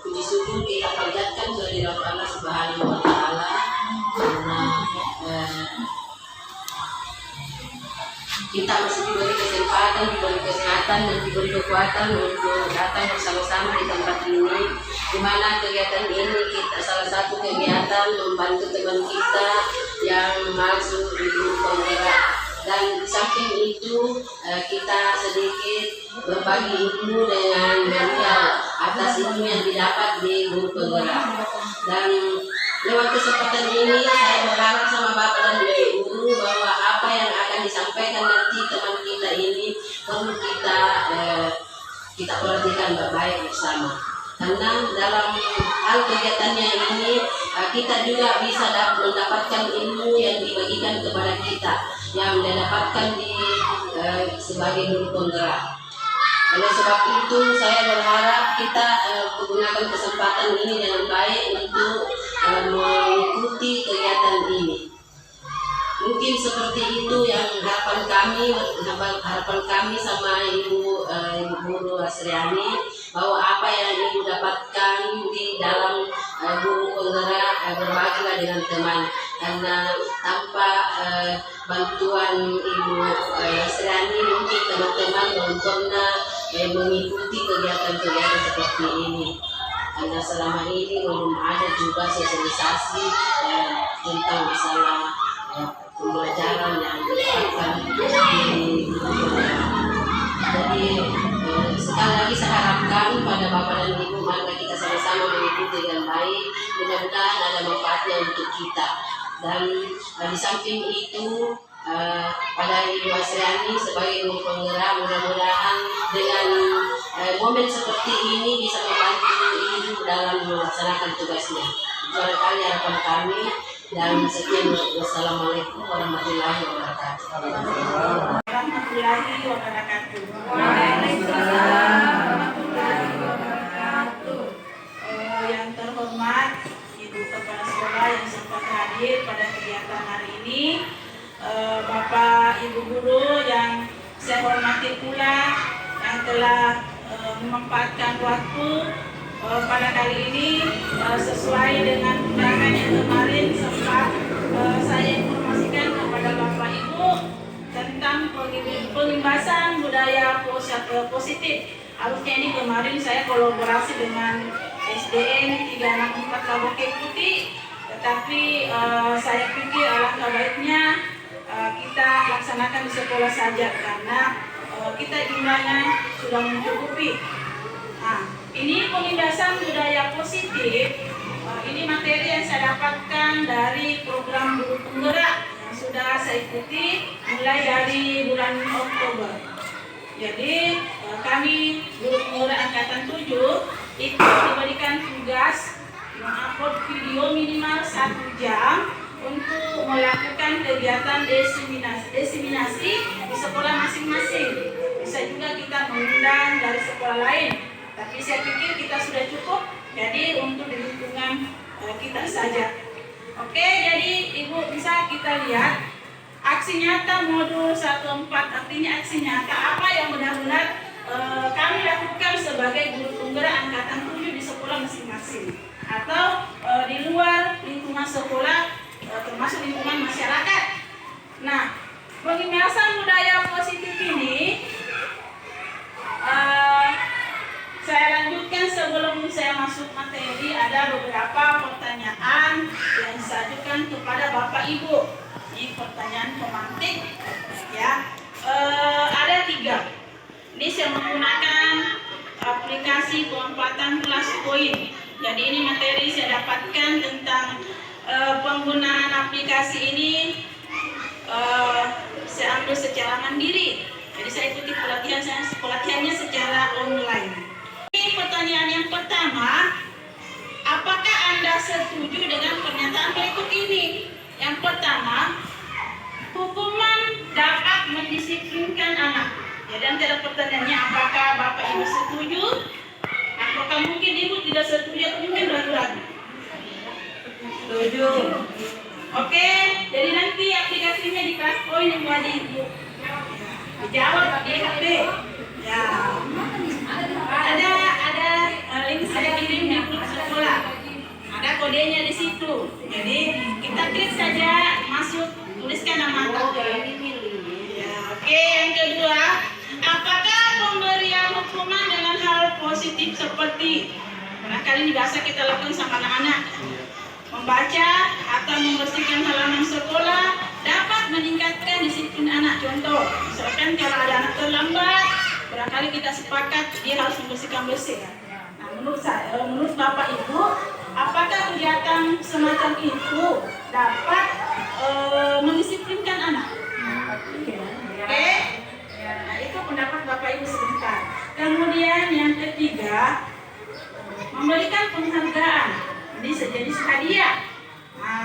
Puji syukur kita panjatkan kehadirat Allah Subhanahu wa Ta'ala karena kita masih diberi kesempatan, diberi kesehatan, dan diberi kekuatan untuk datang bersama-sama di tempat ini, di mana kegiatan ini kita salah satu kegiatan membantu teman kita yang masuk di grup penggerak. Dan di samping itu kita sedikit berbagi ilmu dengan beliau atas ilmu yang didapat di grup penggerak. Dan lewat kesempatan ini saya berharap sama Bapak dan Ibu guru bahwa apa yang akan disampaikan nanti teman kita ini perlu kita perhatikan baik-baik bersama. Karena dalam hal kegiatannya ini kita juga bisa mendapatkan ilmu yang dibagikan kepada kita, yang didapatkan sebagai guru penggerak. Oleh sebab itu saya berharap kita menggunakan kesempatan ini dengan baik untuk mengikuti kegiatan ini. Mungkin seperti itu yang harapan kami sama Ibu Guru Asriani, bahwa apa yang Ibu dapatkan di dalam guru penggerak berbagilah dengan teman, karena tanpa bantuan Ibu Asriani mungkin teman-teman belum pernah mengikuti kegiatan-kegiatan seperti ini, karena selama ini belum ada juga sosialisasi tentang masalah pembelajaran yang diberikan di Jadi sekali lagi saya harapkan pada Bapak dan Ibu, mari kita sama-sama mengikuti dengan baik, mudah-mudahan ada manfaatnya untuk kita. Dan di samping itu pada Ibu Asriani sebagai guru penggerak, mudah-mudahan dengan momen seperti ini bisa membantu Ibu dalam melaksanakan tugasnya. Barangkali harapan kami. Dan sekian, wassalamualaikum warahmatullahi wabarakatuh. Warahmatullahi wabarakatuh. Waalaikumsalam warahmatullahi wabarakatuh. Yang terhormat Ibu Kepala Sekolah yang sempat hadir pada kegiatan hari ini, Bapak Ibu Guru yang saya hormati pula, yang telah memanfaatkan waktu pada kali ini sesuai dengan undangan yang kemarin sempat saya informasikan kepada Bapak Ibu tentang pengimbasan budaya positif. Harusnya ini kemarin saya kolaborasi dengan SDN 364 Kabupaten Putih, tetapi saya pikir alangkah baiknya kita laksanakan di sekolah saja karena kita jumlahnya sudah mencukupi. Nah, ini pemindahan budaya positif, ini materi yang saya dapatkan dari program guru penggerak yang sudah saya ikuti mulai dari bulan Oktober. Jadi kami guru penggerak angkatan 7 itu diberikan tugas mengupload video minimal 1 jam untuk melakukan kegiatan diseminasi di sekolah masing-masing. Bisa juga kita mengundang dari sekolah lain, tapi saya pikir kita sudah cukup, jadi untuk di lingkungan kita saja. Oke, jadi Ibu bisa kita lihat aksi nyata modul 14, artinya aksi nyata apa yang benar-benar kami lakukan sebagai guru penggerak angkatan 7 di sekolah masing-masing atau di luar lingkungan sekolah, termasuk lingkungan masyarakat. Nah, pengembangan budaya positif ini saya lanjutkan sebelum saya masuk materi. Ada beberapa pertanyaan yang disajukan kepada Bapak Ibu. Ini pertanyaan pemantik, ya. Ada 3. Ini saya menggunakan aplikasi penempatan kelas poin. Jadi ini materi saya dapatkan tentang penggunaan aplikasi ini. Saya ambil secara mandiri. Jadi saya ikuti pelatihannya secara online. Ini pertanyaan yang pertama, apakah Anda setuju dengan pernyataan berikut ini? Yang pertama, hukuman dapat mendisiplinkan anak. Ya, dan tidak pertanyaannya apakah Bapak Ibu setuju? Apakah mungkin Ibu tidak setuju atau mungkin ragu-ragu? Setuju. Oke, jadi nanti aplikasinya di kelas poin yang buat Ibu. Dijawab di HP. Ya. Ada link saya kirim di grup sekolah. Ada kodenya di situ. Jadi kita klik saja, masuk, tuliskan nama kita. Ya, oke, yang kedua, apakah pemberian hukuman dengan hal positif seperti barangkali ini biasa kita lakukan sama anak-anak, membaca atau membersihkan halaman sekolah dapat meningkatkan disiplin anak. Contoh, misalkan kalau ada anak terlambat, barangkali kita sepakat dia harus membersihkan bersih. Nah, menurut Bapak Ibu, apakah kegiatan semacam itu dapat mendisiplinkan anak? Oke? Nah, itu pendapat Bapak Ibu sebentar. Kemudian yang ketiga, memberikan penghargaan. Ini sejenis hadiah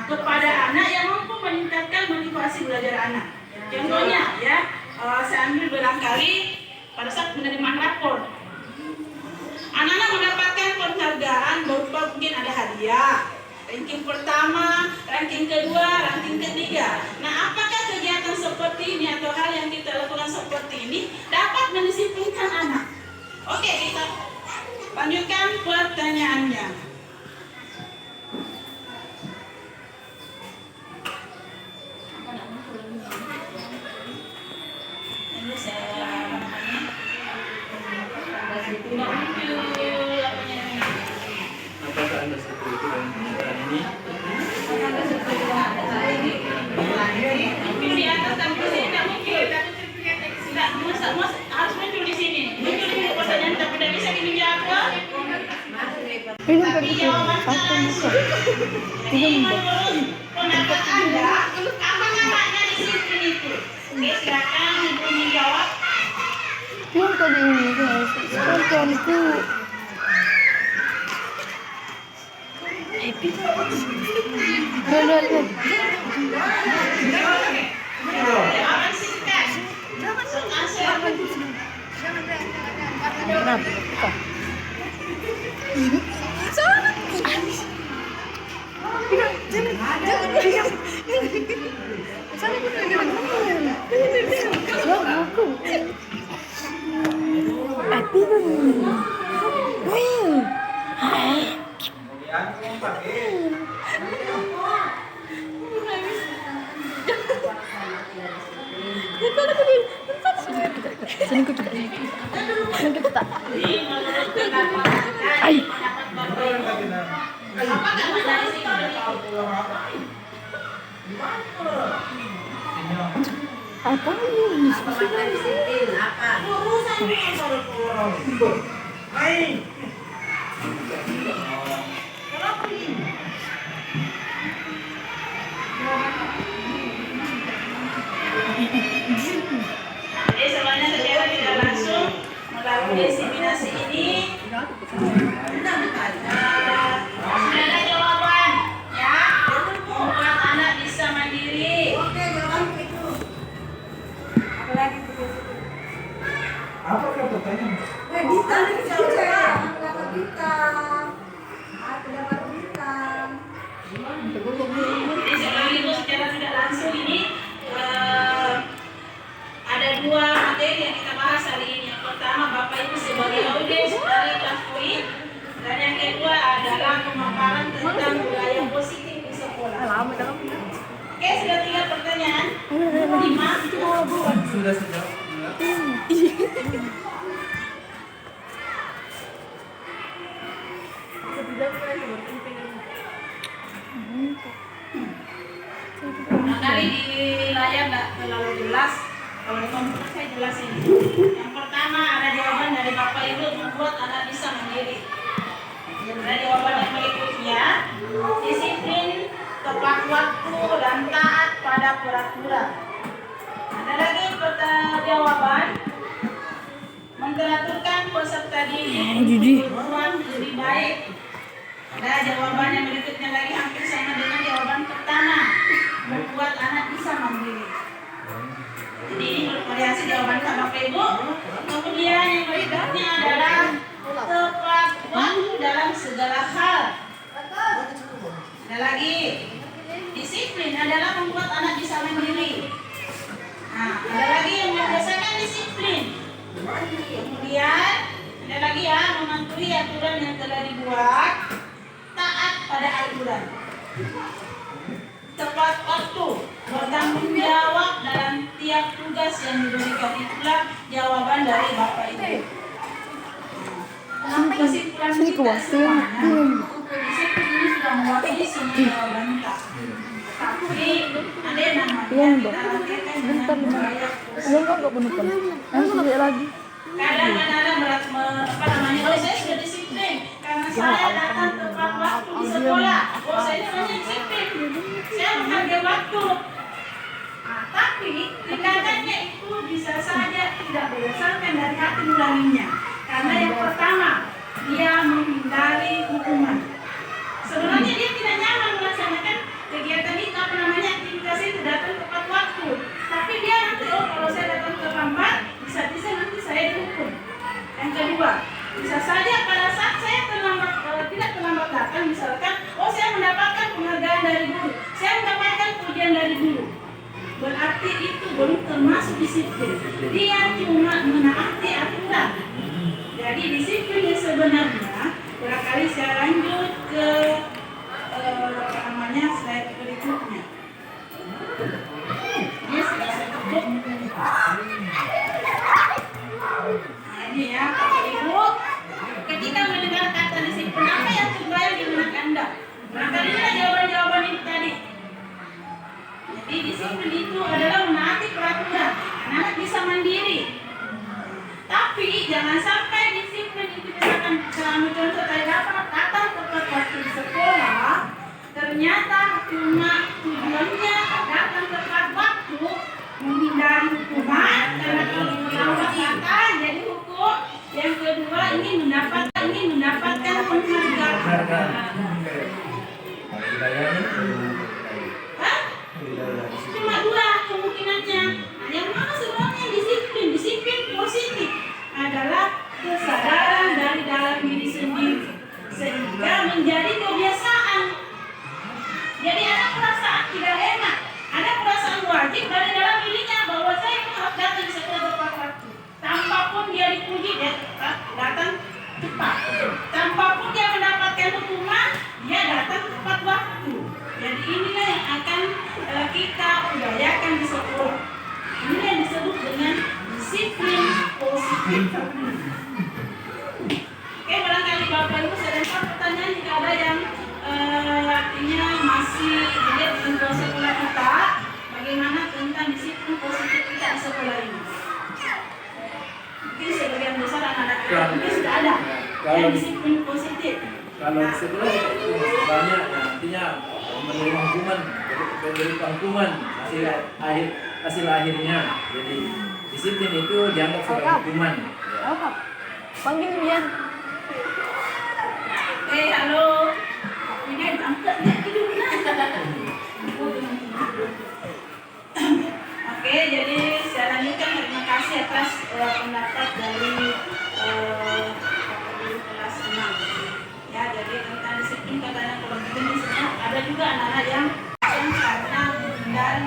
kepada anak yang mampu meningkatkan motivasi belajar anak. Contohnya, ya, saya ambil barangkali pada saat menerima rapor, anak-anak mendapatkan penghargaan berupa mungkin ada hadiah, ranking pertama, ranking kedua, ranking ketiga. Nah, apakah kegiatan seperti ini atau hal yang kita lakukan seperti ini dapat mendisiplinkan anak? Oke, kita lanjutkan pertanyaannya. Apakah Anda setuju dengan pernyataan ini? Mungkin di atas tapi di sini tak mungkin. Tidak, harus muncul di sini. Muncul di pertanyaan tapi tidak bisa dijawab. Tapi jawaban ini menurut pendapat Anda, apa namanya disiplin itu? Oke, silakan Ibu menjawab. Yung tadi ini guys, spontanku. Jawaban singkat. Kenapa? Apa ini? Jadi sebenarnya secara tidak langsung melalui diseminasi ini sudah ada jawaban, ya, membuat anak bisa mandiri. Apakah pertanyaan? Jadi sebenarnya secara tidak langsung ini ada 2 materi yang kita bahas hari ini. Yang pertama, Bapak Ibu sebagai audiens dari Dan yang kedua adalah pemaparan tentang budaya positif di sekolah. Oke, sudah 3 pertanyaan. 5. Sudah sejauh. Kali di layar nggak terlalu jelas. Kalau di komputer saya jelasin. Yang pertama ada jawaban dari Bapak Ibu membuat anak bisa mandiri. Ada jawaban yang berikutnya, disiplin, tepat waktu, dan taat pada peraturan. Ada lagi jawaban, menteraturkan peserta didik berperan lebih baik. Ada jawaban yang berikutnya lagi hampir sama dengan jawaban pertama, membuat anak bisa mandiri. Jadi ini bervariasi jawaban sama Bapak Ibu. Kemudian yang berikutnya adalah tepat waktu dalam segala hal. Ada lagi, disiplin adalah membuat anak bisa mandiri. Nah, ada lagi yang membiasakan disiplin. Kemudian ada lagi ya, mematuhi aturan yang telah dibuat, taat pada aturan. Tepat waktu, bertanggung jawab dalam tiap tugas yang diberikan. Itulah jawaban dari Bapak Ibu. Kenapa kesimpulan kita semuanya? Disiplin ini sudah mewakili semua jawaban kita. Tapi ada yang namanya kita latihkan dengan budaya positif. Kadang-kadang berat oh saya sudah disiplin karena saya datang tepat waktu di sekolah. Oh saya namanya disiplin. Saya menghargai waktu. Nah, tapi tindakannya itu bisa saja tidak berdasarkan dari hati nuraninya. Karena yang pertama, dia menghindari hukuman. Sebenarnya dia tidak nyaman melaksanakan kegiatan itu, aktivitas itu datang tepat waktu. Tapi dia nanti, kalau saya datang terlambat, bisa nanti saya dihukum. Yang kedua, bisa saja pada saat saya tidak terlambat datang, misalkan, saya mendapatkan penghargaan dari guru, saya mendapatkan pujian dari guru. Berarti itu belum termasuk disiplin. Dia cuma menaati aturan. Jadi disiplin yang sebenarnya, barangkali saya lanjut ke slide berikutnya. Ini sudah saya tutup. Ini ya, Bapak Ibu. Ketika mendengar kata disiplin, apa yang terbayang di benak Anda? Barangkali inilah jawaban-jawaban itu tadi. Jadi disiplin itu adalah menaati peraturan. Anak bisa mandiri. Tapi jangan sampai disiplin itu misalkan contoh saya dapat datang tepat waktu di sekolah, ternyata cuma tujuannya datang tepat waktu menghindari hukuman karena kalau terlambat datang jadi hukum. Yang kedua ingin mendapatkan penghargaan. Cuma 2 kemungkinannya. Nah, yang mana sebenarnya disiplin positif adalah kesadaran dari dalam diri sendiri sehingga menjadi kebiasaan. Jadi ada perasaan tidak enak, ada perasaan wajib dari dalam dirinya bahwa saya harus datang di sekolah tepat waktu. Tanpa pun dia dipuji, dia datang cepat. Tanpa pun dia mendapatkan hukuman, dia datang tepat waktu. Jadi inilah yang akan kita udayakan di sekolah. Ini yang disebut dengan disiplin positif. Oke, barangkali Bapak Ibu saya lempar pertanyaan jika ada yang artinya masih dilihat dengan sekolah kita, bagaimana tentang disiplin positif kita di sekolah ini. Mungkin sebagian besar anak-anak kita mungkin sudah ada yang disiplin positif. Kalau sekolah banyak artinya menerima hukuman, memberi hukuman hasil akhirnya. Jadi disiplin itu dianggap sebagai hukuman. Panggil Bian. Halo. Ini angkat dia tidur. Oke, jadi saya lanjutkan. Terima kasih atas pendapat dari kelas 6. Ya, jadi tentang disiplin katanya kalau begini semua ada juga anak-anak yang karena menghindari.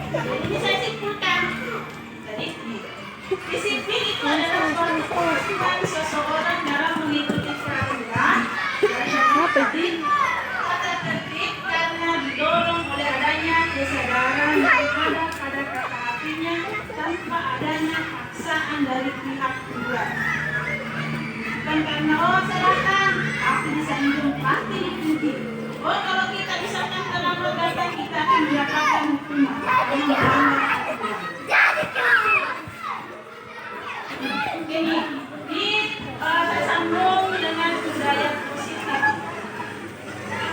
Jadi ini saya simpulkan. Jadi disiplin itu adalah suatu kewajiban seseorang paksaan dari pihak kedua. Bukan karena saya datang, aku bisa minum pasti dipuji. Kalau kita misalkan terlambat datang, kita akan mendapatkan hukuman dengan melanggar aturan. Ini saya sambung dengan budaya positif.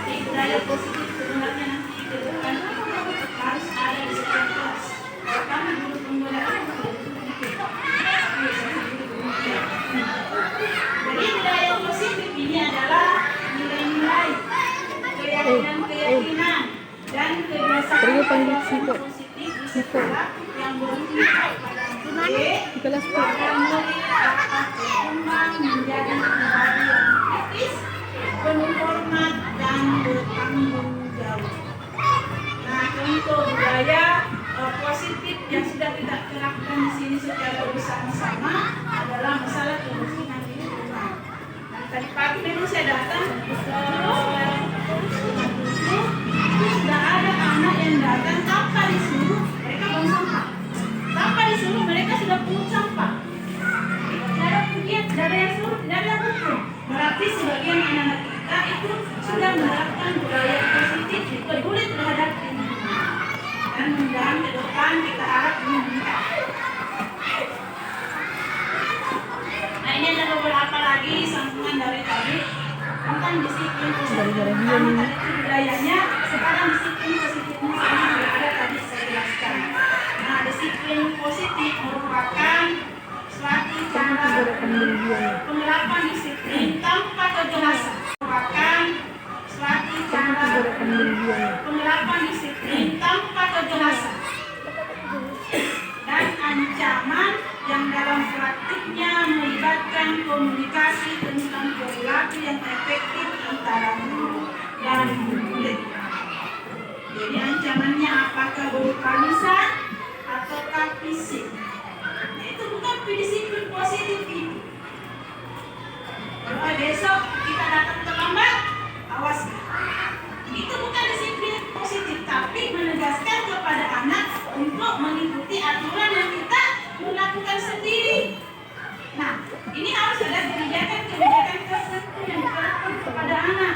Ini budaya positif sebenarnya nanti ke depan harus ada di setiap kelas. Kami dulu penggunaan jadi budaya positif ini adalah nilai-nilai, keyakinan dan kebiasaan positif di sekolah yang berpihak pada agar murid dapat berkembang menjadi pribadi yang kritis, penuh hormat dan bertanggung jawab. Nah, contoh budaya positif yang sudah kita terapkan di sini secara bersama-sama adalah masalah kebersihan lingkungan. Tadi pagi memang saya datang itu sudah ada anak yang datang tanpa disuruh mereka buang sampah. Tanpa disuruh mereka sudah pungut sampah. Tidak ada pujian, tidak ada yang suruh, tidak ada yang hukum. Berarti sebagian anak-anak kita itu sudah menerapkan budaya positif, peduli terhadap lingkungan. Dan mudah-mudahan ke depan kita harap ini meningkat. Nah, ini ada beberapa lagi sambungan dari tadi tentang disiplin positif. Pertama tadi itu budayanya, sekarang disiplin positifnya sama sudah ada tadi saya jelaskan. Nah, disiplin positif merupakan suatu cara penerapan disiplin tanpa kejelasan. Merupakan suatu cara penerapan disiplin tanpa kejelasan dan ancaman yang dalam praktiknya melibatkan komunikasi tentang perilaku yang efektif antara guru dan murid. Jadi ancamannya apakah berupa lisan ataukah fisik? Nah, itu bukan disiplin positif itu. Kalau besok kita datang terlambat, awas. Itu bukan disiplin positif, tapi menegaskan kepada anak untuk mengikuti aturan yang kita melakukan sendiri. Nah, ini harus ada kebijakan-kebijakan tertentu yang diterapkan kepada anak.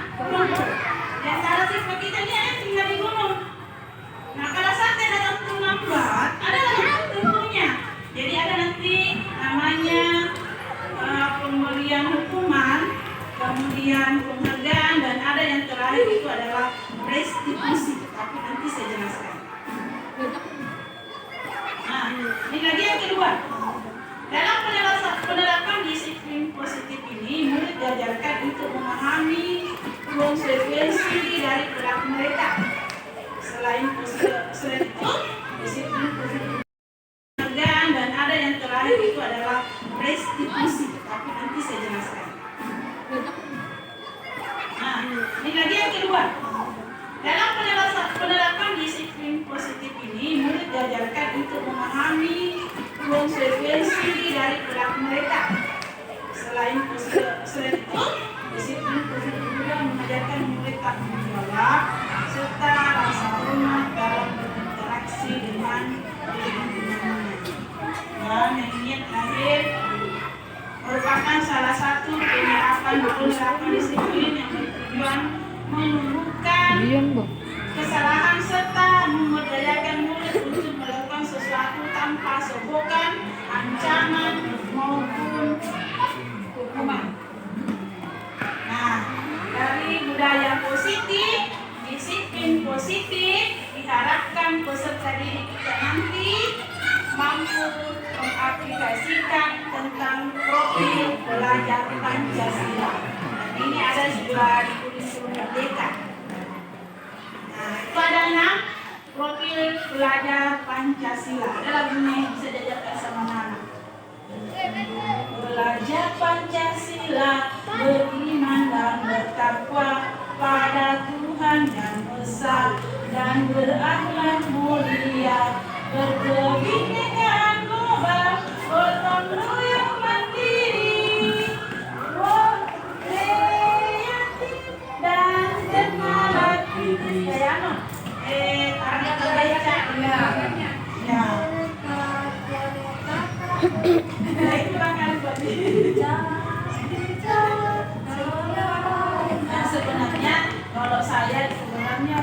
Di antara siswa kita ini ada yang tinggal di gunung. Nah, kalau sampai datang terlambat, ada tentunya. Jadi ada nanti namanya pemberian hukuman, kemudian penghargaan, dan ada yang terakhir itu adalah restitusi. Tapi nanti saya jelaskan. Nah, ini lagi yang kedua. Dalam penerapan disiplin positif ini, murid diajarkan untuk memahami konsekuensi dari perilaku mereka. Selain itu, disiplin positif penghargaan, dan ada yang terakhir itu adalah restitusi. Tapi nanti saya jelaskan. Nah, ini lagi yang kedua. Dalam penerapan disiplin positif ini, murid diajarkan untuk memahami konsekuensi dari perilaku mereka. Selain itu, disiplin positif juga mengajarkan murid tanggung jawab serta rasa hormat dalam berinteraksi dengan lingkungannya. Dan yang ini yang terakhir merupakan salah satu penerapan disiplin yang bertujuan menumbuhkan kesalahan serta memberdayakan murid untuk melakukan sesuatu tanpa sogokan, ancaman maupun hukuman. Nah, dari budaya positif, disiplin positif, diharapkan peserta didik kita nanti mampu mengaplikasikan tentang profil belajar Pancasila. Dan ini ada juga di kurikulum Merdeka. Nah, itu ada 6 profil belajar Pancasila. Ada lagunya yang bisa diajarkan sama anak. Belajar Pancasila, beriman dan bertakwa pada Tuhan Yang Esa, dan berakhlak mulia, berkebinekaan global, gotong royong mandiri, kreatif dan bernalar diri. Ada kebaca ya. Itu barangkali buat Nah, sebenarnya kalau saya sebenarnya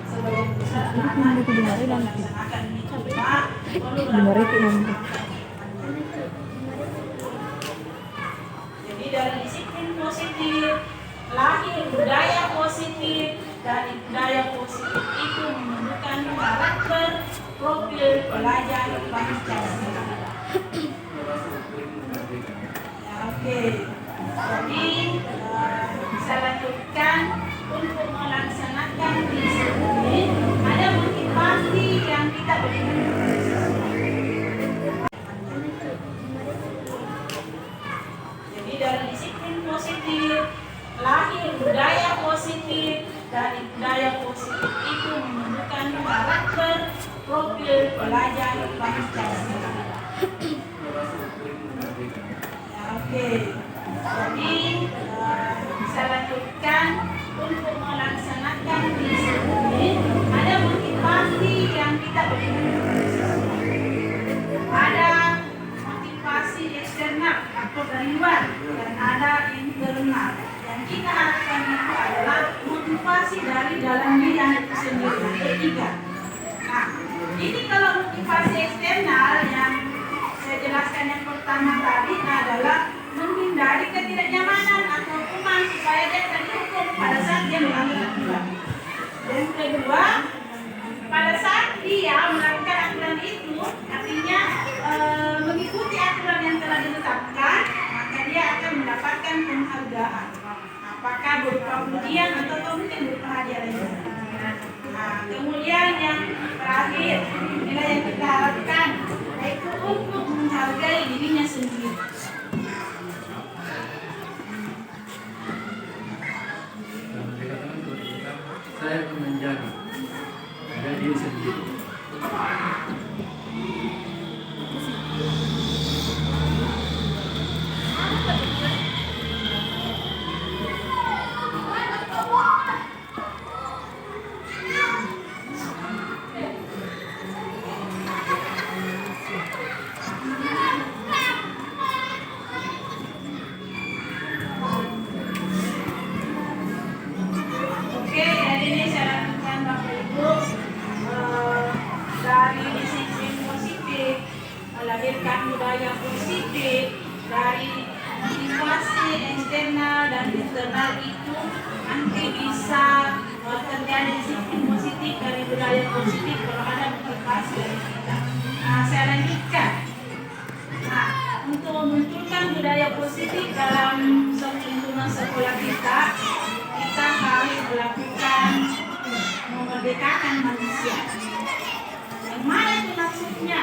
sebagai pusat anak-anak kita sudah melaksanakan ini cuma perlu jadi dari disiplin positif lahir budaya positif. Dari budaya positif itu menunjukkan karakter profil pelajar Pancasila. Ya, oke. Jadi saya lanjutkan untuk melaksanakan disiplin ada motivasi yang kita berikan. Jadi dari disiplin positif lahir budaya positif. Dari budaya positif itu menunjukkan karakter profil pelajar Pancasila. Ya, oke. Jadi saya lanjutkan untuk melaksanakan disiplin ada motivasi yang kita berikan. Ada motivasi eksternal atau dari luar dan ada internal. Yang kita harapkan itu adalah motivasi dari dalam diri anak itu sendiri. Ada 3. Nah, ini kalau motivasi eksternal yang saya jelaskan yang pertama tadi adalah menghindari ketidaknyamanan atau hukuman supaya dia tidak dihukum pada saat dia melanggar aturan. Dan kedua, pada saat dia melakukan aturan itu, artinya mengikuti aturan yang telah ditetapkan, maka dia akan mendapatkan penghargaan. Apakah berupa pujian atau mungkin berupa hadiah lainnya. Nah, kemudian yang terakhir, inilah yang kita harapkan, yaitu untuk menghargai dirinya sendiri. Saya akan menjaga diri sendiri. Dari disiplin positif melahirkan budaya positif, dari motivasi eksternal dan internal itu nanti bisa terjadi disiplin positif dari budaya positif kalau ada motivasi dari kita. Nah, saya lanjutkan. Nah, untuk memunculkan budaya positif dalam lingkungan sekolah kita harus melakukan memerdekakan manusia. Yang mana itu maksudnya?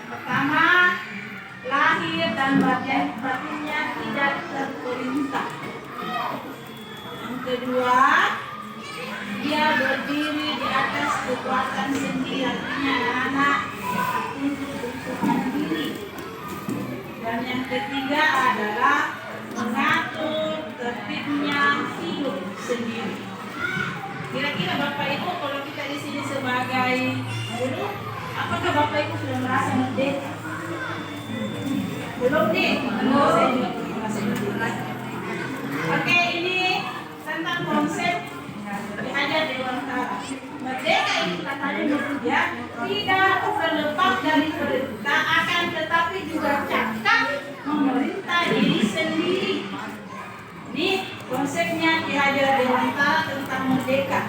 Pertama, lahir dan batinnya tidak terperintah. Yang kedua, dia berdiri di atas kekuatan sendiri, artinya anak untuk mandiri. Dan yang ketiga adalah mengatur tertibnya hidup sendiri. Kira-kira Bapak Ibu kalau kita di sini sebagai guru, apakah Bapak Ibu sudah merasa merdeka? Belum nih? Saya juga belum merasa merdeka. Oke, ini tentang konsep dihajar Dewantara. Merdeka itu katanya ya, tidak terlepas dari perintah akan tetapi juga cakap memerintah diri sendiri. Ini konsepnya Ki Hajar Dewantara tentang merdeka.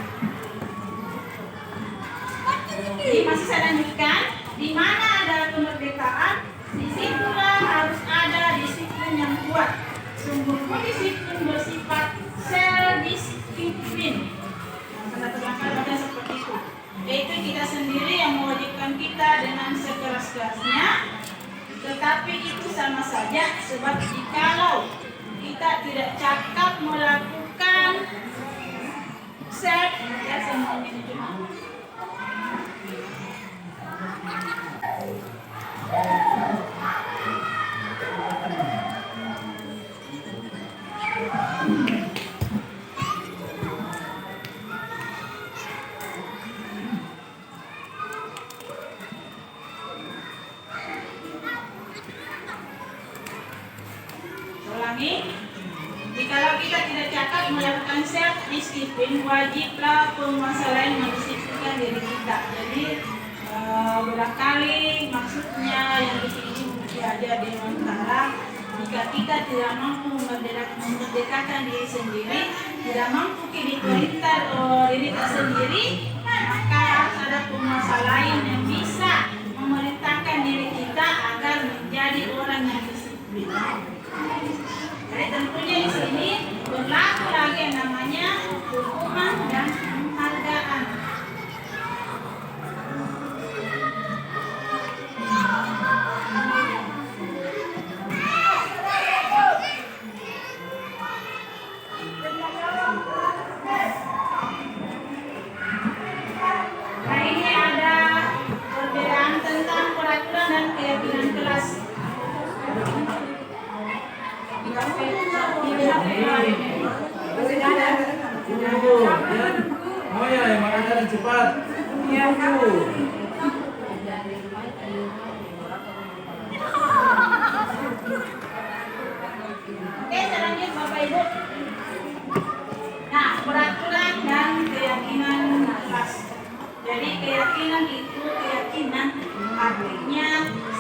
Ini masih saya lanjutkan. Di mana ada kemerdekaan, disitulah harus ada disiplin yang kuat. Sungguh disiplin bersifat self-disiplin. Kata terangkan seperti itu. Yaitu kita sendiri yang mewajibkan kita dengan sekeras-kerasnya. Tetapi itu sama saja sebab jikalau kita tidak cakap melakukan self, ya semuanya itu. ulangi. Jikalau kita tidak cakap melakukan self disiplin, wajiblah penguasa lain mendisiplinkan diri kita. Jadi barangkali maksudnya yang di sini mungkin ada Dewantara. Jika kita tidak mampu memerdekakan diri sendiri, tidak mampu diperintah diri kita sendiri, maka harus ada penguasa lain yang bisa memerintahkan diri kita agar menjadi orang yang disiplin. Jadi tentunya di sini berlaku lagi yang namanya hukuman dan penghargaan. Nah ini ada perbedaan tentang peraturan dan keyakinan kelas. Tunggu, Yan. Oh ya, yang makan cepat. Tunggu. Oke, selanjutnya Bapak Ibu. Nah, peraturan dan keyakinan kelas. Jadi keyakinan itu keyakinan artinya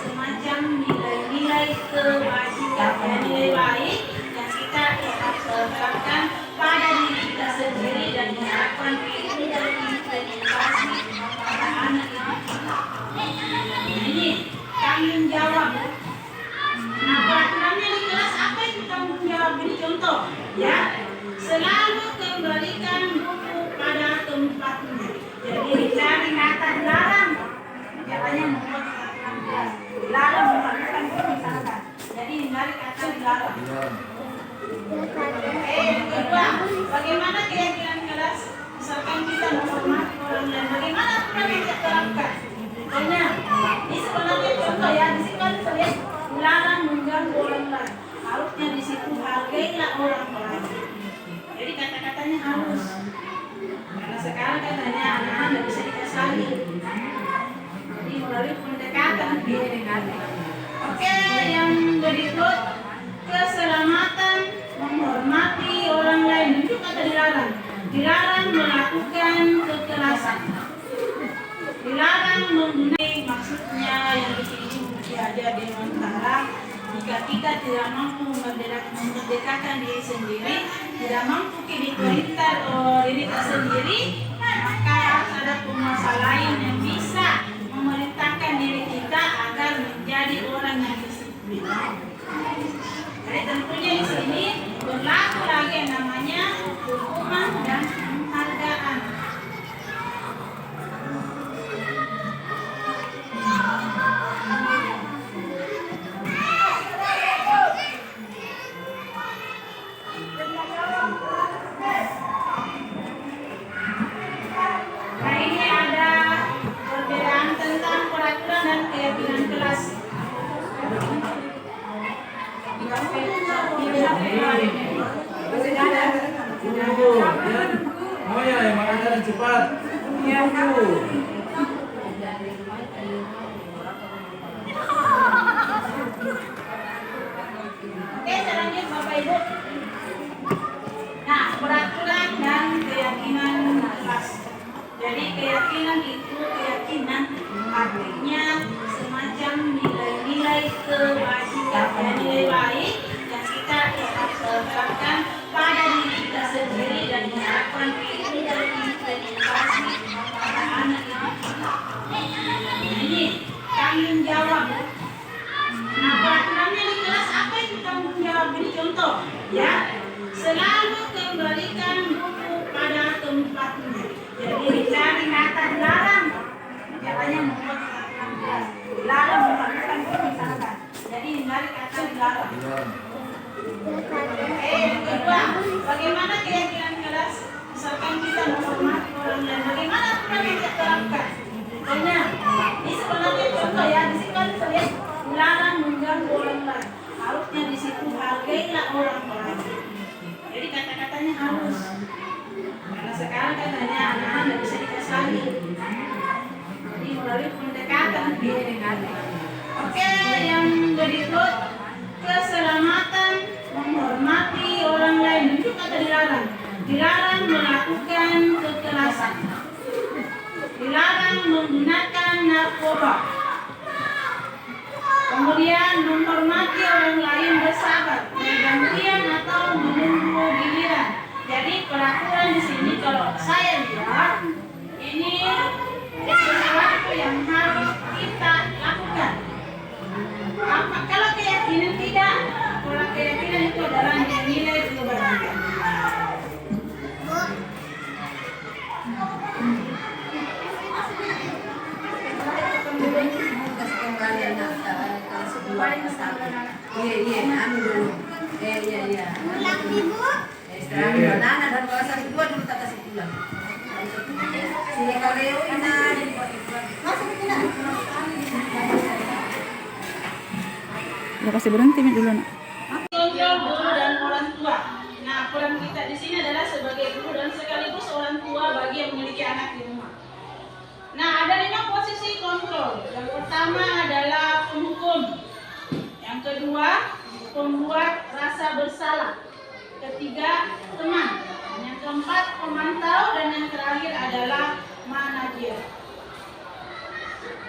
semacam nilai-nilai kewajiban, nilai baik yang kita terapkan pada diri kita sendiri dan diharapkan itu dari implementasi pada anak kita. Ini tanggung jawab. Nah, peraturannya di kelas apa itu tanggung jawab? Ini contoh, ya. Selalu kembalikan buku pada tempatnya. Jadi dari kata dilarang, katanya membuat peraturan kelas. Dilarang melakukan misalkan. Jadi hindari kata dilarang. Yang kedua, bagaimana keyakinan kelas? Misalkan kita menghormati orang lain, bagaimana aturan yang kita terapkan? Contohnya, ini sebenarnya contoh ya, di sini kan terlihat dilarang mengganggu orang lain. Harusnya di situ hargailah orang lain. Jadi kata-katanya halus. Karena sekarang kan hanya anak-anak bisa dikasih. Jadi melalui pendekatan Oke, yang berikut keselamatan, menghormati orang lain itu kata dilarang. Dilarang melakukan kekerasan. Dilarang menggunakan maksudnya yang di sini mungkin ada Dewantara. Jika kita tidak mampu memerdekakan diri sendiri, tidak mampu diperintah diri kita sendiri, maka harus ada penguasa lain yang bisa memerintahkan diri kita agar menjadi orang yang disiplin. Jadi tentunya di sini berlaku lagi yang namanya hukuman dan penghargaan. Nah ini ada perbedaan tentang peraturan dan keyakinan kelas. Tunggu, Yan. Oh ya, yang makan cepat. Tunggu. Oke, selanjutnya Bapak Ibu. Nah, peraturan dan keyakinan kelas. Jadi keyakinan itu keyakinan artinya semacam nilai-nilai kewajiban, nilai baik yang kita terapkan pada diri kita sendiri dan diharapkan itu dari implementasi pada anak kita. Ini tanggung jawab. Nah, peraturannya di kelas apa itu tanggung jawab? Ini contoh, ya. Selalu kembalikan buku pada tempatnya. Jadi dari kata dilarang, katanya membuat peraturan kelas. Dilarang melakukan misalkan. Jadi hindari kata dilarang. Yang kedua, bagaimana keyakinan kelas? Misalkan kita menghormati orang lain, bagaimana aturan yang kita terapkan? Contohnya, ini sebenarnya contoh ya, di sini kan terlihat dilarang mengganggu orang lain. Harusnya di situ hargailah orang lain. Jadi kata-katanya halus. Karena sekarang kan hanya anak-anak bisa dikasih. Jadi melalui pendekatan Oke, yang berikut keselamatan, menghormati Dilarang melakukan kekerasan. Dilarang menggunakan narkoba. Kemudian menghormati orang lain bersahabat, bergantian atau menunggu giliran. Jadi peraturan di sini kalau saya lihat ini sesuatu yang harus kita lakukan. Kalau keyakinan tidak, kalau keyakinan itu adalah nilai kebahagiaan. Ya kasih berhenti dulu nak. Kontrol guru dan orang tua. Nah, peran kita di sini adalah sebagai guru dan sekaligus orang tua bagi yang memiliki anak di rumah. Nah, ada 5 posisi kontrol. Yang pertama adalah penghukum. Yang kedua, pembuat rasa bersalah. Ketiga, teman. Yang keempat, pemantau. Dan yang terakhir adalah manajer.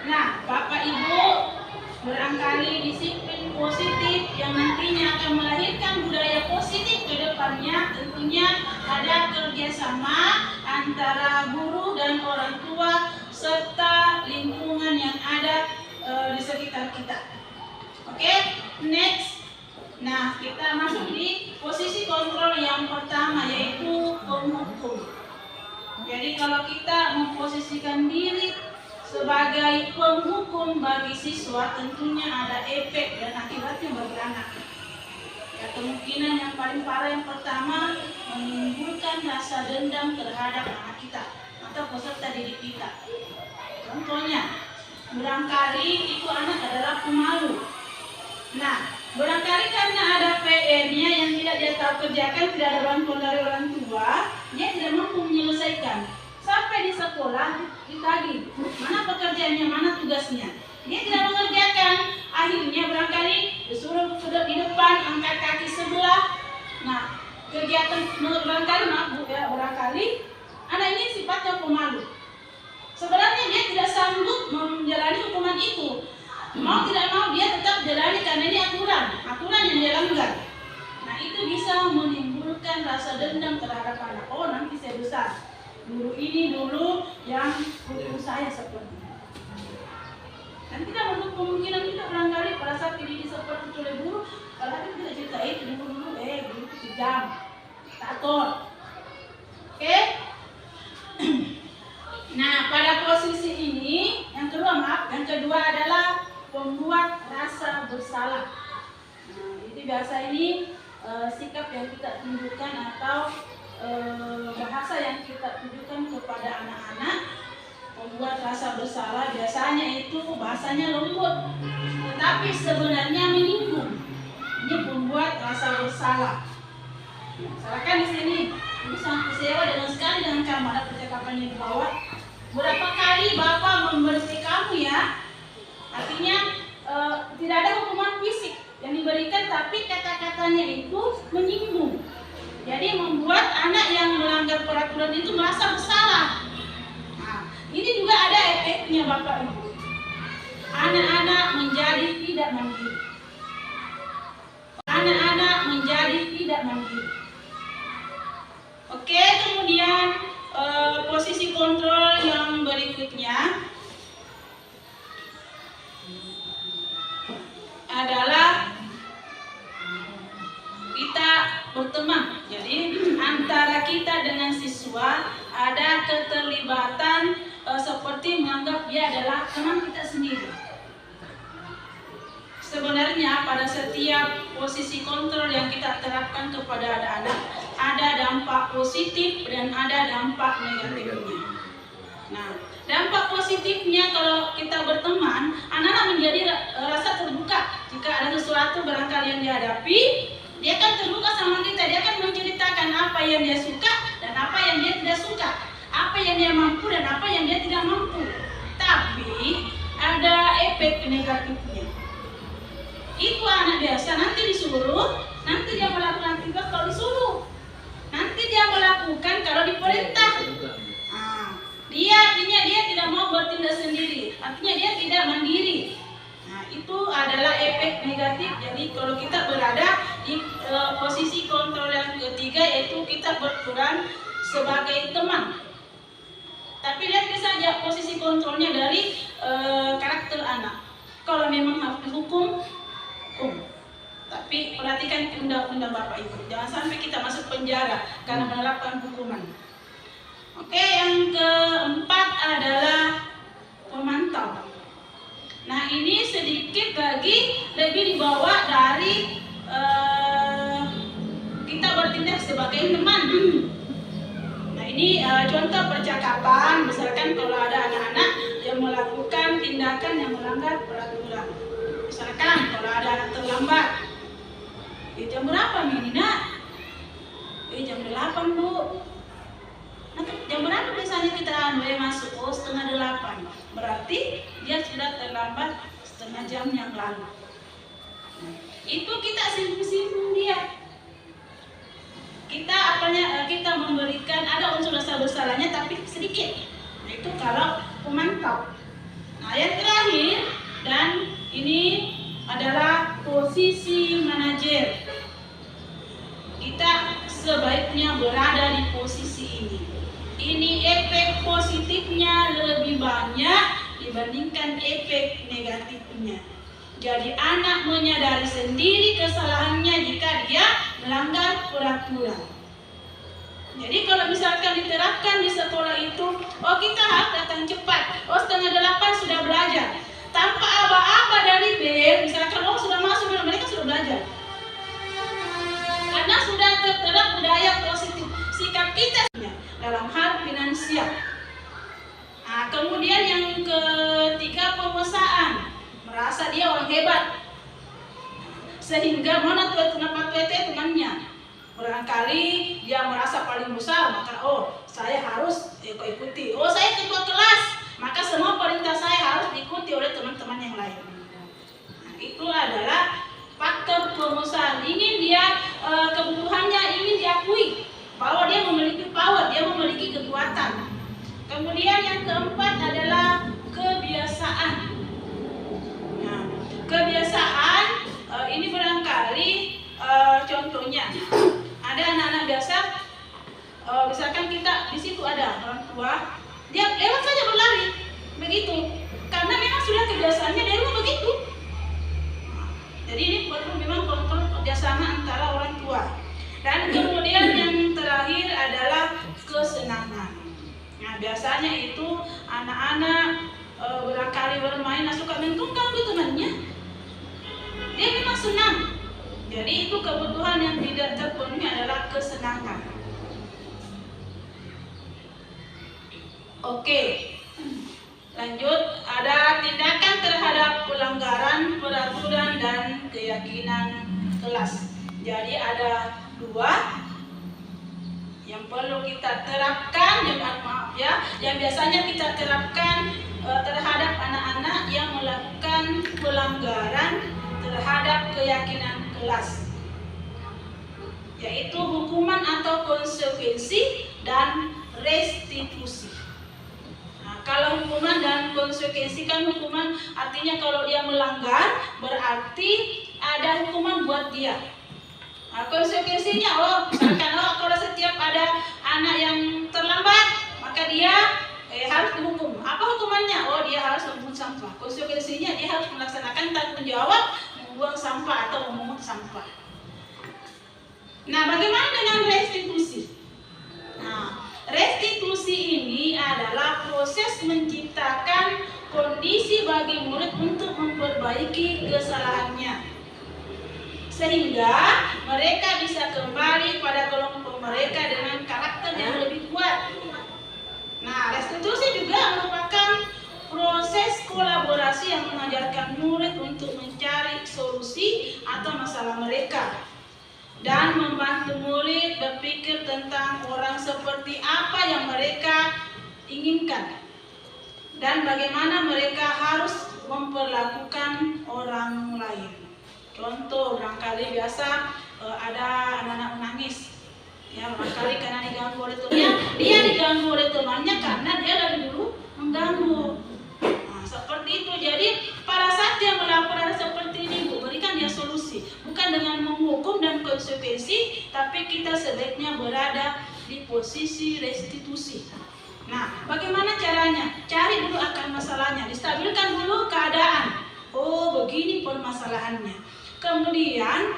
Nah, Bapak Ibu, barangkali disiplin positif yang nantinya akan melahirkan budaya positif ke depannya tentunya ada kerjasama antara guru dan orang tua serta lingkungan yang ada di sekitar kita. Oke, next. Nah, kita masuk di posisi kontrol yang pertama yaitu penghukum. Jadi kalau kita memposisikan diri sebagai penghukum bagi siswa tentunya ada efek dan akibatnya bagi anak. Ya, kemungkinan yang paling parah yang pertama menimbulkan rasa dendam terhadap anak kita atau peserta didik kita. Contohnya, barangkali itu anak adalah pemalu. Nah, barangkali karena ada PR-nya yang tidak dia tahu kerjakan, tidak ada bantuan dari orang tua, dia tidak mampu menyelesaikan. Sampai di sekolah ditagih, mana pekerjaannya, mana tugasnya. Dia tidak mengerjakan, akhirnya barangkali disuruh di depan, angkat kaki sebelah. Nah, kegiatan barangkali, maaf Bu ya, barangkali anak ini sifatnya pemalu. Sebenarnya dia tidak sanggup menjalani hukuman itu. Mau tidak mau dia tetap jalani karena ini aturan yang dia langgar. Nah, itu bisa menimbulkan rasa dendam terhadap anak. Oh, nanti saya besar. Guru ini dulu yang hukum saya seperti ini. Dan tidak menutup kemungkinan kita barangkali pada saat dididik seperti oleh guru, kalau kita cerita itu dulu guru itu kejam, diktator. Oke? Nah, pada posisi ini yang kedua adalah pembuat rasa bersalah. Nah, itu biasa ini sikap yang kita tunjukkan atau bahasa yang kita tunjukkan kepada anak-anak. Membuat rasa bersalah biasanya itu bahasanya lembut, tetapi sebenarnya menyinggung. Ini pembuat rasa bersalah. Misalkan di sini, ini sangat kecewa dengan sekali dengan kamu, ada percakapan yang di bawah. Berapa kali Bapak memberitahu kamu ya? Artinya tidak ada hukuman fisik yang diberikan, tapi kata-katanya itu menyinggung. Jadi membuat anak yang melanggar peraturan itu merasa bersalah. Nah, ini juga ada efeknya Bapak Ibu. Anak-anak menjadi tidak mandiri. Anak-anak menjadi tidak mandiri. Oke, kemudian posisi kontrol yang berikutnya adalah kita berteman. Jadi antara kita dengan siswa ada keterlibatan seperti menganggap dia adalah teman kita sendiri. Sebenarnya pada setiap posisi kontrol yang kita terapkan kepada anak-anak ada dampak positif dan ada dampak negatifnya. Nah, dampak positifnya kalau kita berteman, anak-anak menjadi rasa terbuka. Jika ada sesuatu barangkali yang dihadapi, dia akan terbuka sama kita. Dia akan menceritakan apa yang dia suka dan apa yang dia tidak suka, apa yang dia mampu dan apa yang dia tidak mampu. Tapi ada efek negatifnya. Itu anak biasa nanti disuruh, nanti dia melakukan tugas kalau disuruh, nanti dia melakukan melakukan kalau diperintah. Dia artinya dia tidak mau bertindak sendiri, artinya dia tidak mandiri. Nah, itu adalah efek negatif. Jadi kalau kita berada di posisi kontrol yang ketiga, yaitu kita berperan sebagai teman. Tapi lihat saja posisi kontrolnya dari karakter anak. Kalau memang harus dihukum, hukum. Tapi perhatikan undang-undang Bapak Ibu, jangan sampai kita masuk penjara karena menerapkan hukuman. Oke, yang keempat adalah pemantau. Nah, ini sedikit lagi lebih dibawa dari kita bertindak sebagai teman. Nah, ini contoh percakapan, misalkan kalau ada anak-anak yang melakukan tindakan yang melanggar peraturan. Misalkan kalau ada anak terlambat, jam berapa nih, Nak? Jam 8, Bu. Nah, jam berapa biasanya kita masuk? Oh, 7:30. Berarti dia sudah terlambat setengah jam yang lalu. Itu kita simpul-simpul dia. Kita memberikan, ada unsur rasa bersalahnya tapi sedikit. Nah, itu kalau pemantau. Nah, yang terakhir, dan ini adalah posisi manajer. Kita sebaiknya berada di posisi ini. Ini efek positifnya lebih banyak dibandingkan efek negatifnya. Jadi anak menyadari sendiri kesalahannya jika dia melanggar peraturan. Jadi kalau misalkan diterapkan di sekolah itu, oh kita harus datang cepat, oh 7:30 sudah belajar. Tanpa aba-aba dari bel, misalkan oh sudah masuk, mereka sudah belajar. Karena sudah terterap budaya positif sikap kita dalam hal finansial. Nah, kemudian yang ketiga, pemesaan, merasa dia orang hebat, sehingga mana kenapa temannya. Barangkali dia merasa paling besar, maka oh saya harus ikuti. Oh saya ketua kelas, maka semua perintah saya harus diikuti oleh teman-teman yang lain. Nah, itu adalah faktor pemesaan. Ingin dia kebutuhannya ingin diakui bahwa dia memiliki power, dia memiliki kekuatan. Kemudian yang keempat adalah kebiasaan. Nah, kebiasaan ini barangkali contohnya ada anak-anak biasa, misalkan kita di situ ada orang tua, dia lewat saja berlari begitu, karena memang sudah kebiasaannya dari rumah begitu. Jadi ini perlu memang kontrol kerjasama antara orang tua. Dan kemudian yang terakhir adalah kesenangan. Nah, biasanya itu anak-anak barangkali bermain, suka mentungkan ke temannya. Dia memang senang. Jadi itu kebutuhan yang tidak terpenuhi adalah kesenangan. Oke, lanjut. Ada tindakan terhadap pelanggaran peraturan dan keyakinan kelas. Jadi ada 2 yang perlu kita terapkan, yang biasanya kita terapkan terhadap anak-anak yang melakukan pelanggaran terhadap keyakinan kelas, yaitu hukuman atau konsekuensi dan restitusi. Nah, kalau hukuman dan konsekuensi, kan hukuman artinya kalau dia melanggar berarti ada hukuman buat dia. Nah, konsekuensinya misalkan kalau setiap ada anak yang terlambat, maka dia harus dihukum. Apa hukumannya? Dia harus memungut sampah. Konsekuensinya dia harus melaksanakan tanggung jawab membuang sampah atau memungut sampah. Nah, bagaimana dengan restitusi? Nah, restitusi ini adalah proses menciptakan kondisi bagi murid untuk memperbaiki kesalahannya, sehingga mereka bisa kembali pada kelompok mereka dengan karakter yang lebih kuat. Nah, restitusi juga merupakan proses kolaborasi yang mengajarkan murid untuk mencari solusi atau masalah mereka dan membantu murid berpikir tentang orang seperti apa yang mereka inginkan dan bagaimana mereka harus memperlakukan orang lain. Contoh, barangkali biasa ada anak-anak menangis. Ya, barangkali karena diganggu oleh temannya, dia diganggu oleh temannya karena dia dari dulu mengganggu. Nah, seperti itu. Jadi pada saat dia melakukan seperti ini, Bu, berikan dia solusi, bukan dengan menghukum dan konsekuensi, tapi kita sebaiknya berada di posisi restitusi. Nah, bagaimana caranya? Cari dulu akar masalahnya, distabilkan dulu keadaan. Oh, begini permasalahannya. Kemudian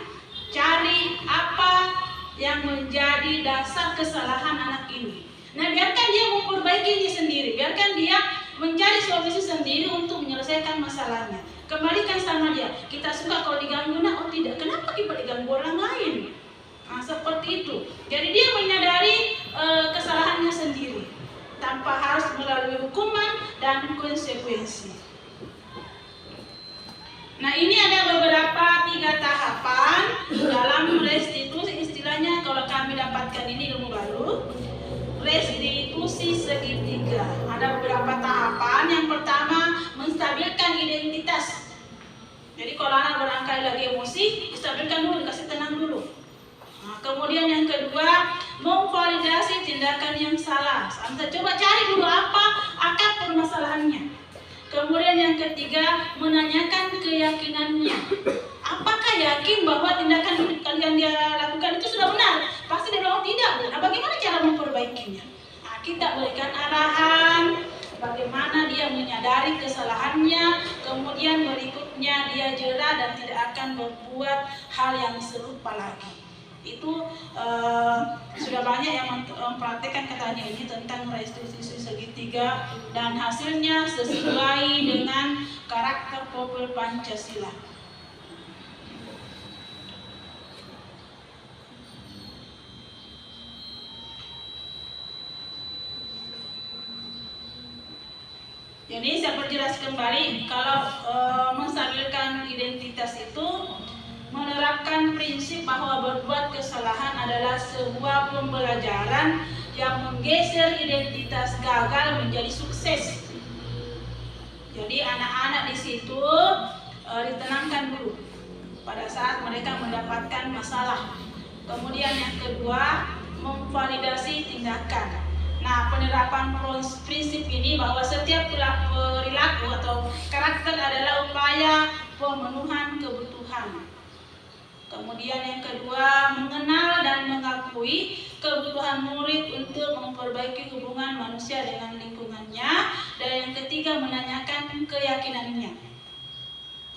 cari apa yang menjadi dasar kesalahan anak ini. Nah, biarkan dia memperbaikinya sendiri, biarkan dia mencari solusi sendiri untuk menyelesaikan masalahnya. Kembalikan sama dia. Kita suka kalau diganggu, nah, oh tidak, kenapa kita diganggu orang lain? Nah, seperti itu. Jadi dia menyadari kesalahannya sendiri, tanpa harus melalui hukuman dan konsekuensi. Nah, ini ada beberapa 3 tahapan dalam restitusi. Istilahnya kalau kami dapatkan ini ilmu baru, restitusi segitiga. Ada beberapa tahapan. Yang pertama, menstabilkan identitas. Jadi kalau anak barangkali lagi emosi, distabilkan dulu, dikasih tenang dulu. Nah, kemudian yang kedua, memvalidasi tindakan yang salah. Anda coba cari dulu apa akar permasalahannya. Kemudian yang ketiga, menanyakan keyakinannya. Apakah yakin bahwa tindakan yang dia lakukan itu sudah benar? Pasti dia bilang tidak. Nah, bagaimana cara memperbaikinya? Nah, kita berikan arahan bagaimana dia menyadari kesalahannya, kemudian berikutnya dia jera dan tidak akan berbuat hal yang serupa lagi. Itu sudah banyak yang mempraktikkan katanya ini tentang restitusi segitiga, dan hasilnya sesuai dengan karakter profil Pancasila. Jadi saya perjelas kembali, kalau menstabilkan identitas itu menerapkan prinsip bahwa berbuat kesalahan adalah sebuah pembelajaran yang menggeser identitas gagal menjadi sukses. Jadi anak-anak di situ ditenangkan dulu pada saat mereka mendapatkan masalah. Kemudian yang kedua, memvalidasi tindakan. Nah, penerapan prinsip ini bahwa setiap perilaku atau karakter adalah upaya pemenuhan kebutuhan. Kemudian yang kedua, mengenal dan mengakui kebutuhan murid untuk memperbaiki hubungan manusia dengan lingkungannya. Dan yang ketiga, menanyakan keyakinannya.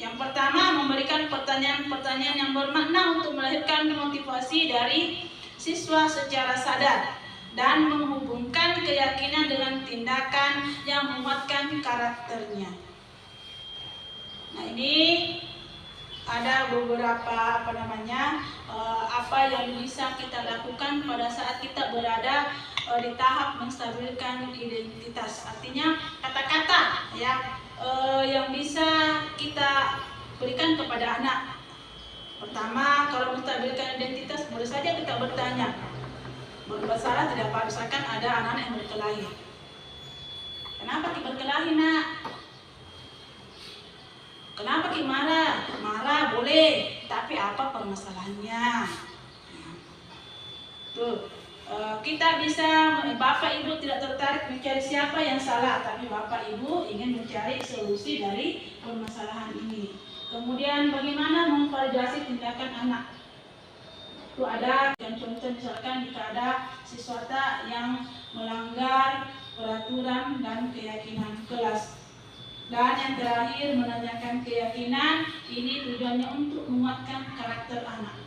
Yang pertama, memberikan pertanyaan-pertanyaan yang bermakna untuk melahirkan motivasi dari siswa secara sadar dan menghubungkan keyakinan dengan tindakan yang menguatkan karakternya. Nah, ini ada beberapa apa yang bisa kita lakukan pada saat kita berada di tahap menstabilkan identitas. Artinya kata-kata ya yang bisa kita berikan kepada anak. Pertama, kalau menstabilkan identitas, boleh saja kita bertanya, berbuat salah tidak apa, misalkan ada anak-anak yang berkelahi. Kenapa kita berkelahi, nak? Kenapa Ki marah? Marah boleh, tapi apa permasalahannya? Tuh, kita bisa, Bapak Ibu tidak tertarik mencari siapa yang salah, tapi Bapak Ibu ingin mencari solusi dari permasalahan ini. Kemudian bagaimana memvalidasi tindakan anak? Itu ada yang contoh, misalkan jika ada siswa yang melanggar peraturan dan keyakinan kelas. Dan yang terakhir, menanyakan keyakinan. Ini tujuannya untuk menguatkan karakter anak.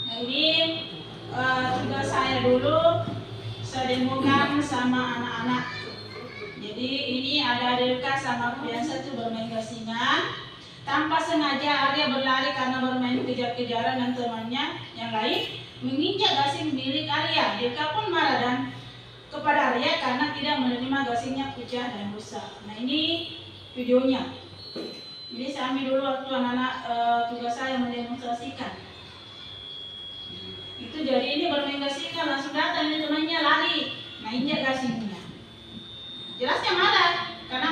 Nah, ini tugas saya dulu, saya demokan sama anak-anak. Jadi ini ada Delka sama Fiansa itu bermain gasingan. Tanpa sengaja Arya berlari karena bermain kejar-kejaran dan temannya yang lain menginjak gasing milik Arya. Delka pun marah dan kepada Arya karena tidak menerima gasingnya pecah dan rusak. Nah, ini videonya. Jadi saya ambil dulu waktu anak-anak tugas saya mendemonstrasikan. Itu jadi ini bermain gasingkan, langsung datang ini temannya lari, nah injak gasingnya. Jelasnya marah karena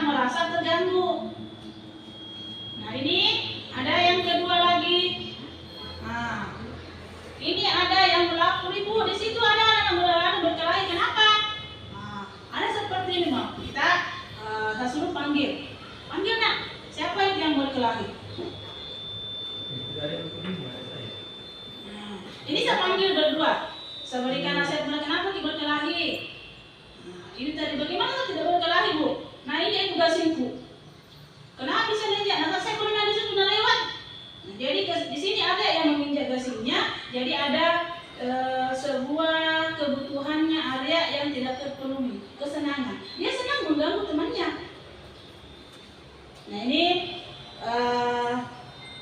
Ini tadi bagaimana tidak berkelahi Bu? Nah ini yang tugas ibu. Kenapa bisa ninjak? Nah saya pernah di situ lewat. Nah, jadi di sini ada yang menginjak gasingnya. Jadi ada sebuah kebutuhannya area yang tidak terpenuhi, kesenangan. Dia senang mengganggu temannya. Nah ini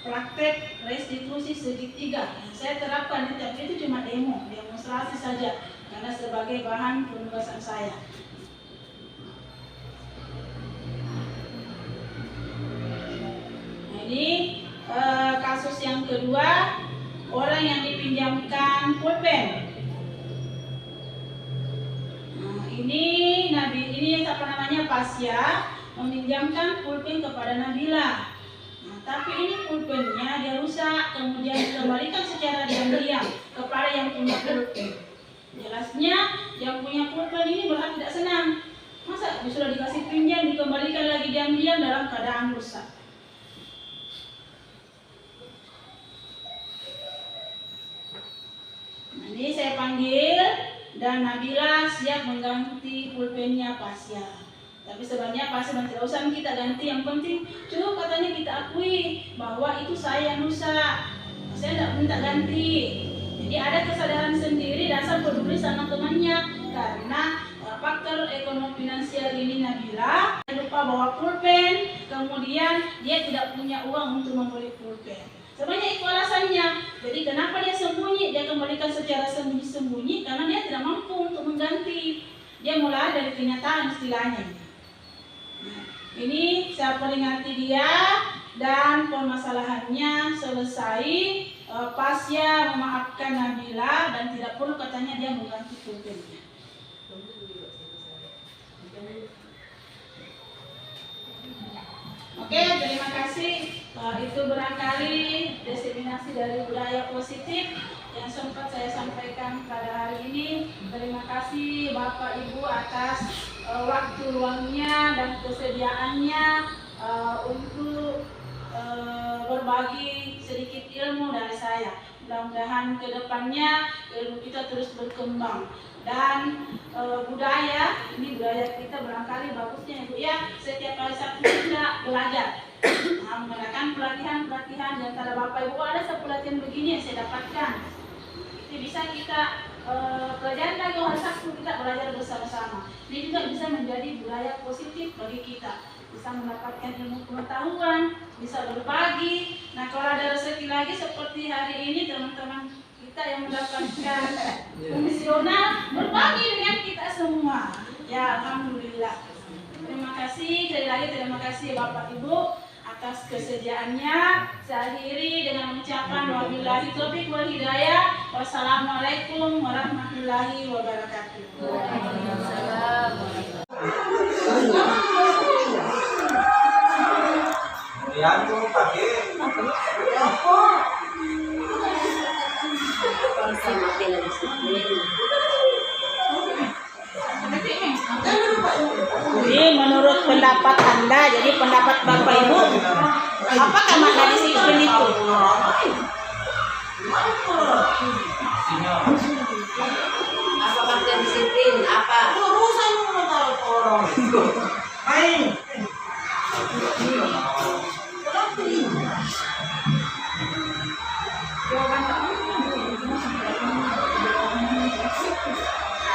praktek restitusi segitiga yang saya terapkan di tapi itu cuma demonstrasi saja karena sebagai bahan penugasan saya. Nah ini kasus yang kedua, orang yang dipinjamkan pulpen. Nah, ini siapa namanya, Pasya meminjamkan pulpen kepada Nabila. Nah, tapi ini pulpennya dia rusak, kemudian dikembalikan secara diam-diam kepada yang punya pulpen. Jelasnya yang punya pulpen ini berarti tidak senang. Masa sudah dikasih pinjam dikembalikan lagi diam-diam dalam keadaan rusak. Ini saya panggil dan Nabila siap mengganti pulpennya Pasya. Tapi sebenarnya Pasya tidak usah kita ganti, yang penting cukup katanya kita akui bahwa itu saya yang rusak. Saya tidak minta ganti. Jadi ada kesadaran sendiri dasar peduli sama temannya karena faktor ekonomi finansial ini Nabila lupa bawa pulpen, kemudian dia tidak punya uang untuk membeli pulpen. Sebenarnya itu alasannya. Jadi kenapa dia sembunyi? Dia kembalikan secara sembunyi-sembunyi karena dia tidak mampu untuk mengganti. Dia mulai dari kenyataan istilahnya. Nah, ini saya peringati dia dan permasalahannya selesai. Pasya memaafkan Nabila dan tidak perlu katanya dia mengganti pulpennya. Oke, terima kasih. Itu barangkali diseminasi dari budaya positif yang sempat saya sampaikan pada hari ini. Terima kasih Bapak Ibu atas waktu luangnya dan kesediaannya untuk berbagi sedikit ilmu dari saya. Mudah-mudahan ke depannya ilmu kita terus berkembang. Dan budaya, ini budaya kita barangkali bagusnya Ibu ya, setiap kali Sabtu kita belajar. Nah, mengadakan pelatihan-pelatihan di antara Bapak Ibu, ada satu pelatihan begini yang saya dapatkan. Itu bisa kita pelajari lagi hari Sabtu, kita belajar bersama-sama. Ini juga bisa menjadi budaya positif bagi kita. Bisa mendapatkan ilmu pengetahuan, bisa berbagi. Nah kalau ada rezeki lagi seperti hari ini teman-teman kita yang mendapatkan fungsional berbagi dengan kita semua. Ya alhamdulillah. Terima kasih, sekali lagi terima kasih Bapak Ibu atas kesediaannya. Saya akhiri dengan mengucapkan wabillahi taufiq wal hidayah. Wassalamualaikum warahmatullahi wabarakatuh. Waalaikumsalam. Jadi menurut pendapat Anda, jadi pendapat Bapak Ibu, apakah makna disiplin itu? Apa makna disiplin? Apa?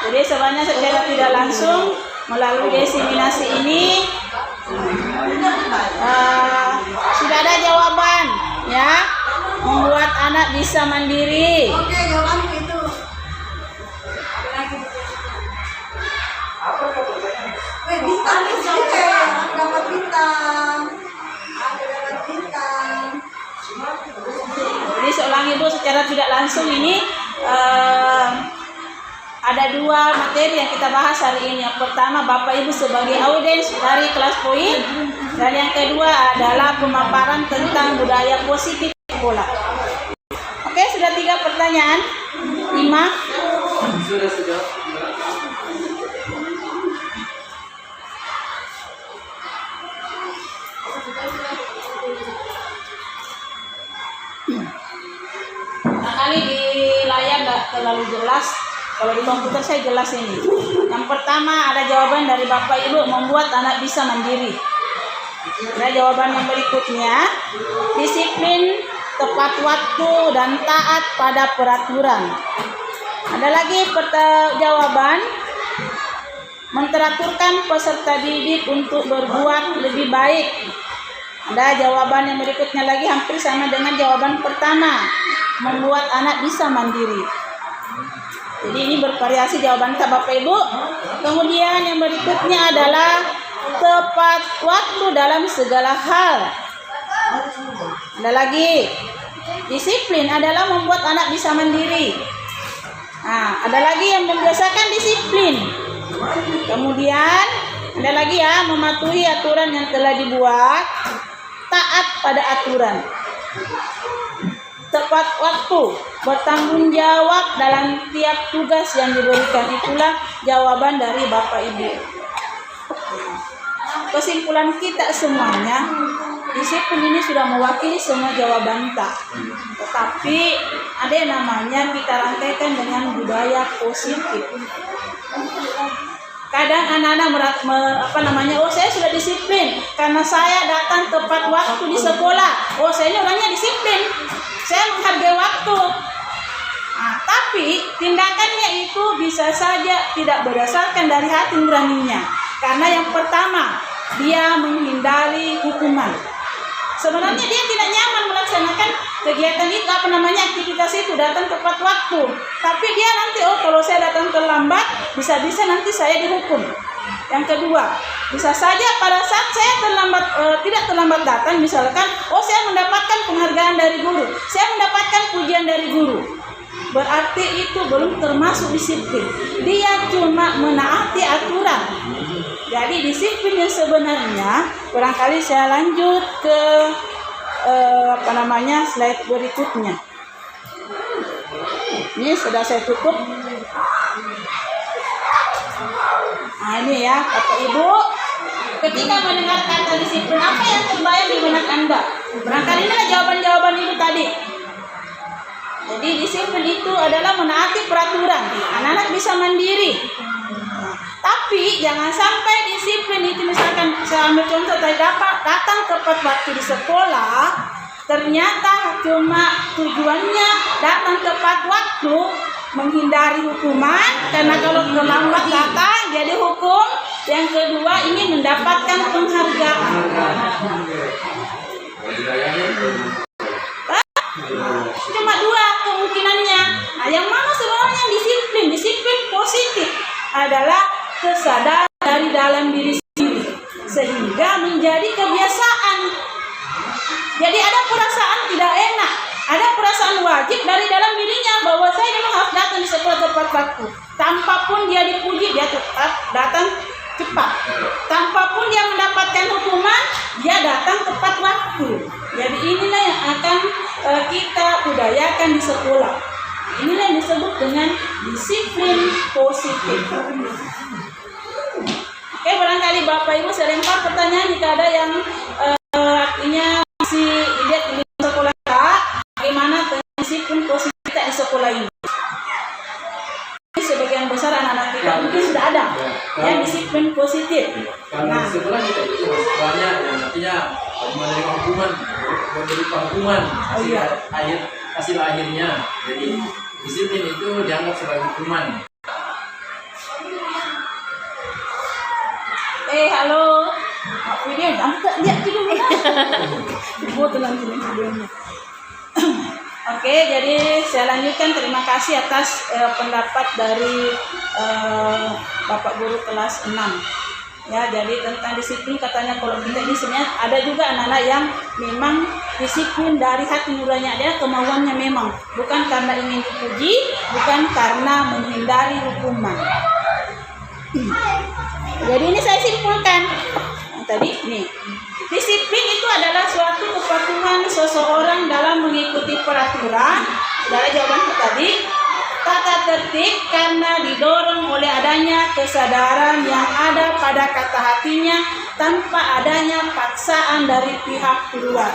Jadi sebenarnya secara tidak langsung melalui diseminasi ini sudah ada jawaban ya, membuat anak bisa mandiri. Oke, jawabanku itu. Bintang itu dapat bintang. Ada dapat bintang. Jadi seorang ibu secara tidak langsung ini ada dua materi yang kita bahas hari ini. Yang pertama Bapak Ibu sebagai audiens dari kelas poin, dan yang kedua adalah pemaparan tentang budaya positif sekolah. Oke, sudah 3 pertanyaan. 5. Sudah. Kali di layar nggak terlalu jelas. Kalau di komputer saya jelas ini. Yang pertama ada jawaban dari Bapak Ibu, membuat anak bisa mandiri. Ada jawaban yang berikutnya, disiplin, tepat waktu, dan taat pada peraturan. Ada lagi jawaban, menteraturkan peserta didik untuk berbuat lebih baik. Ada jawaban yang berikutnya lagi hampir sama dengan jawaban pertama, membuat anak bisa mandiri. Jadi ini bervariasi jawaban Bapak Ibu. Kemudian yang berikutnya adalah tepat waktu dalam segala hal. Ada lagi, disiplin adalah membuat anak bisa mandiri. Nah, ada lagi yang membiasakan disiplin. Kemudian ada lagi ya, mematuhi aturan yang telah dibuat, taat pada aturan. Tepat waktu, bertanggung jawab dalam tiap tugas yang diberikan. Itulah jawaban dari Bapak Ibu. Kesimpulan kita semuanya, disiplin ini sudah mewakili semua jawaban tak. Tetapi ada yang namanya kita rangkaikan dengan budaya positif. Kadang anak-anak oh saya sudah disiplin karena saya datang tepat waktu di sekolah. Oh saya ini orangnya disiplin, saya menghargai waktu. Nah, tapi tindakannya itu bisa saja tidak berdasarkan dari hati nuraninya. Karena yang pertama, dia menghindari hukuman. Sebenarnya dia tidak nyaman melaksanakan kegiatan itu, aktivitas itu, datang tepat waktu. Tapi dia nanti, kalau saya datang terlambat, bisa-bisa nanti saya dihukum. Yang kedua, bisa saja pada saat saya tidak terlambat datang, misalkan, saya mendapatkan penghargaan dari guru, saya mendapatkan pujian dari guru. Berarti itu belum termasuk disiplin. Dia cuma menaati aturan. Jadi disiplin yang sebenarnya, barangkali saya lanjut ke slide berikutnya. Ini sudah saya tutup. Nah ini ya Bapak Ibu, ketika mendengar kata disiplin, apa yang terbayang di benak Anda? Barangkali inilah jawaban-jawaban Ibu tadi. Jadi disiplin itu adalah menaati peraturan. Anak-anak bisa mandiri. Tapi jangan sampai disiplin itu, misalkan saya ambil contoh tadi, datang tepat waktu di sekolah, ternyata cuma tujuannya datang tepat waktu, menghindari hukuman, karena kalau terlambat datang jadi hukum. Yang kedua, ingin mendapatkan penghargaan. Cuma dua kemungkinannya. Nah, yang mana sebenarnya disiplin? Disiplin positif adalah kesadaran dari dalam diri sendiri sehingga menjadi kebiasaan. Jadi ada perasaan tidak enak, ada perasaan wajib dari dalam dirinya bahwa saya memang harus datang di sekolah tepat waktu. Tanpa pun dia dipuji, dia tetap datang cepat. Tanpa pun dia mendapatkan hukuman, dia datang tepat waktu. Jadi inilah yang akan kita budayakan di sekolah. Inilah yang disebut dengan disiplin positif. Oke, barangkali Bapak Ibu saya lempar pertanyaan jika ada yang artinya masih lihat di sekolah kita, bagaimana disiplin positif kita di sekolah ini. Sebagian besar anak-anak kita mungkin sudah ada yang disiplin positif. Karena di sekolah kita itu banyak yang artinya menerima hukuman hasil akhirnya. Jadi disiplin itu dianggap sebagai hukuman. Halo. Video lihat dulu. Foto nanti videonya. Oke, jadi saya lanjutkan. Terima kasih atas pendapat dari Bapak Guru kelas 6. Ya, jadi tentang disiplin katanya kalau kita di sini ada juga anak-anak yang memang disiplin dari hati nuraninya, dia kemauannya memang, bukan karena ingin dipuji, bukan karena menghindari hukuman. Jadi ini saya simpulkan. Tadi nih, disiplin itu adalah suatu kepatuhan seseorang dalam mengikuti peraturan. Dari jawaban tadi, tata tertib karena didorong oleh adanya kesadaran yang ada pada kata hatinya tanpa adanya paksaan dari pihak luar.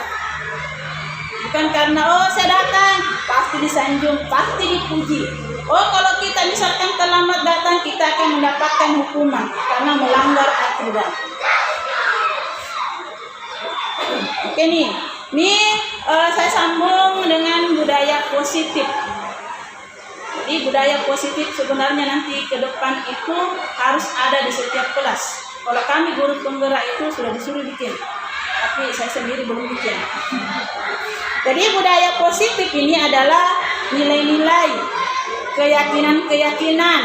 Bukan karena saya datang pasti disanjung, pasti dipuji. Oh, kalau kita misalkan terlambat datang, kita akan mendapatkan hukuman karena melanggar aturan. Oke nih, saya sambung dengan budaya positif. Jadi budaya positif sebenarnya nanti ke depan itu harus ada di setiap kelas. Kalau kami guru penggerak itu sudah disuruh bikin, tapi saya sendiri belum bikin. Jadi budaya positif ini adalah nilai-nilai, keyakinan-keyakinan,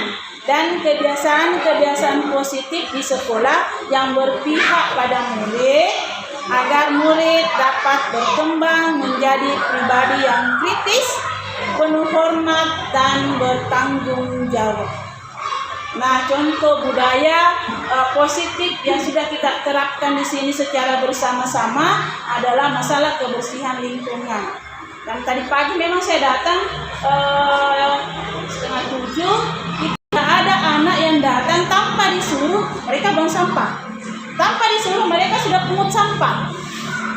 dan kebiasaan-kebiasaan positif di sekolah yang berpihak pada murid agar murid dapat berkembang menjadi pribadi yang kritis, penuh hormat, dan bertanggung jawab. Nah, contoh budaya positif yang sudah kita terapkan di sini secara bersama-sama adalah masalah kebersihan lingkungan. Dan tadi pagi memang saya datang 6:30, tidak ada anak yang datang tanpa disuruh mereka buang sampah. Tanpa disuruh mereka sudah pungut sampah.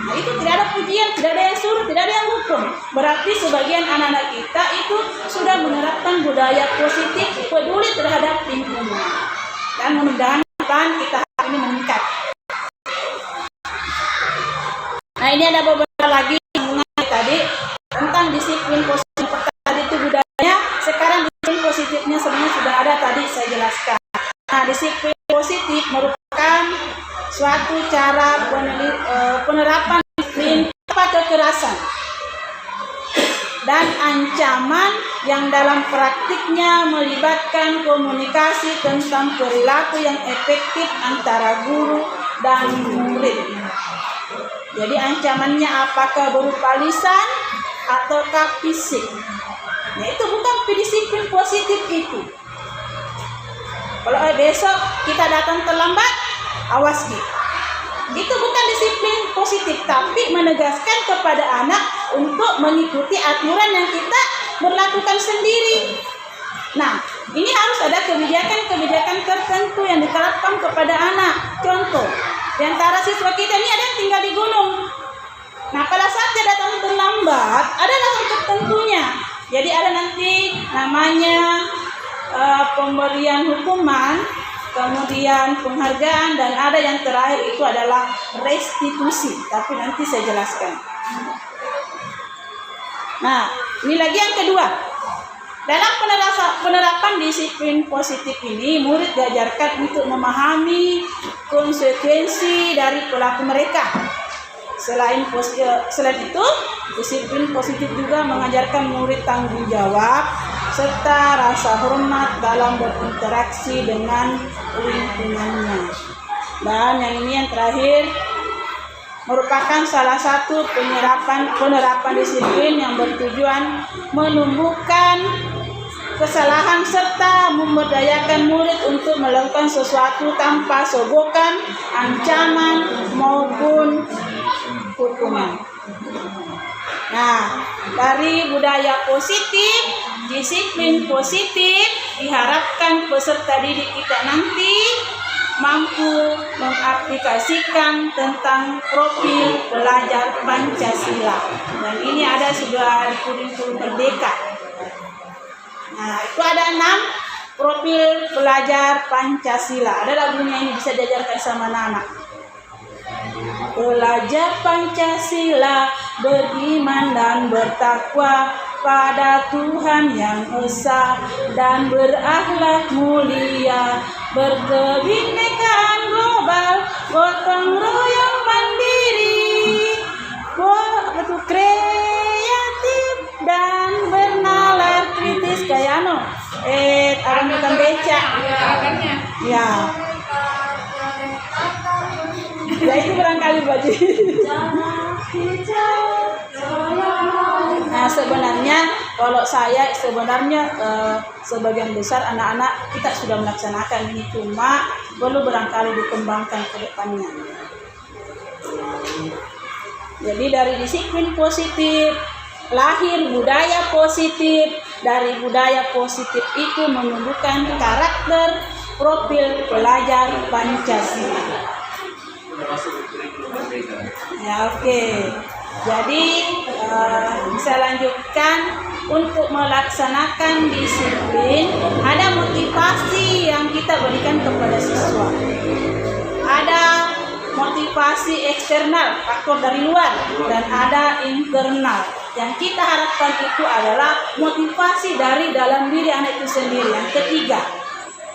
Nah, itu tidak ada pujian, tidak ada yang suruh, tidak ada yang hukum. Berarti sebagian anak-anak kita itu sudah menerapkan budaya positif, peduli terhadap lingkungan. Dan mudah-mudahan kita hari ini meningkat. Nah, ini ada beberapa lagi mengenai tadi tentang disiplin positif. Tadi itu budayanya, sekarang disiplin positifnya sebenarnya sudah ada tadi saya jelaskan. Nah, disiplin positif merupakan suatu cara penerapan disiplin tanpa kekerasan dan ancaman yang dalam praktiknya melibatkan komunikasi tentang perilaku yang efektif antara guru dan murid. Jadi ancamannya apakah berupa lisan ataukah fisik? Nah, itu bukan disiplin positif itu. Kalau besok kita datang terlambat, awas gitu. Itu bukan disiplin positif, tapi menegaskan kepada anak untuk mengikuti aturan yang kita berlakukan sendiri. Nah, ini harus ada kebijakan-kebijakan tertentu yang diterapkan kepada anak. Contoh, di antara siswa kita ini ada yang tinggal di gunung. Nah, pada saat dia datang terlambat, ada alasan tertentunya. Jadi ada nanti namanya pemberian hukuman, kemudian penghargaan, dan ada yang terakhir itu adalah restitusi. Tapi nanti saya jelaskan. Nah, ini lagi yang kedua. Dalam penerapan disiplin positif ini, murid diajarkan untuk memahami konsekuensi dari perilaku mereka. Selain itu, disiplin positif juga mengajarkan murid tanggung jawab serta rasa hormat dalam berinteraksi dengan lingkungannya. Dan yang ini yang terakhir merupakan salah satu penerapan disiplin yang bertujuan menumbuhkan kesalahan serta memberdayakan murid untuk melakukan sesuatu tanpa sogokan, ancaman maupun hukuman. Nah, dari budaya positif, disiplin positif, diharapkan peserta didik kita nanti mampu mengaplikasikan tentang profil pelajar Pancasila. Dan ini ada sudah di kurikulum Merdeka. Nah, itu ada 6 profil pelajar Pancasila. Ada lagunya, ini bisa diajarkan sama anak-anak. Pelajar Pancasila beriman dan bertakwa pada Tuhan yang esa dan berakhlak mulia, berkebinekaan global, gotong royong mandiri, kreatif dan bernalar kritis kayak ada bukan becak. Ya. Ya itu barangkali baju. Nah, sebenarnya kalau saya sebagian besar anak-anak kita sudah melaksanakan ini, cuma perlu barangkali dikembangkan ke depannya. Jadi dari disiplin positif lahir budaya positif. Dari budaya positif itu menumbuhkan karakter profil pelajar Pancasila. Ya, oke. Jadi bisa lanjutkan untuk melaksanakan disiplin, ada motivasi yang kita berikan kepada siswa. Ada motivasi eksternal, faktor dari luar, dan ada internal. Yang kita harapkan itu adalah motivasi dari dalam diri anak itu sendiri. Yang ketiga,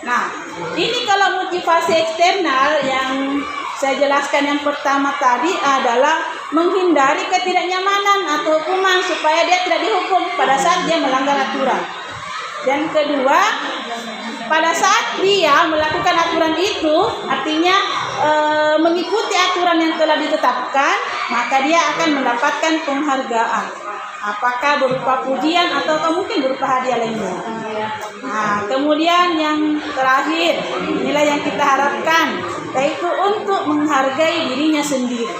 nah ini kalau motivasi eksternal yang saya jelaskan yang pertama tadi adalah menghindari ketidaknyamanan atau hukuman supaya dia tidak dihukum pada saat dia melanggar aturan. Yang kedua, pada saat dia melakukan aturan itu, artinya mengikuti aturan yang telah ditetapkan, maka dia akan mendapatkan penghargaan. Apakah berupa pujian atau mungkin berupa hadiah lainnya. Nah, kemudian yang terakhir, inilah yang kita harapkan, yaitu untuk menghargai dirinya sendiri.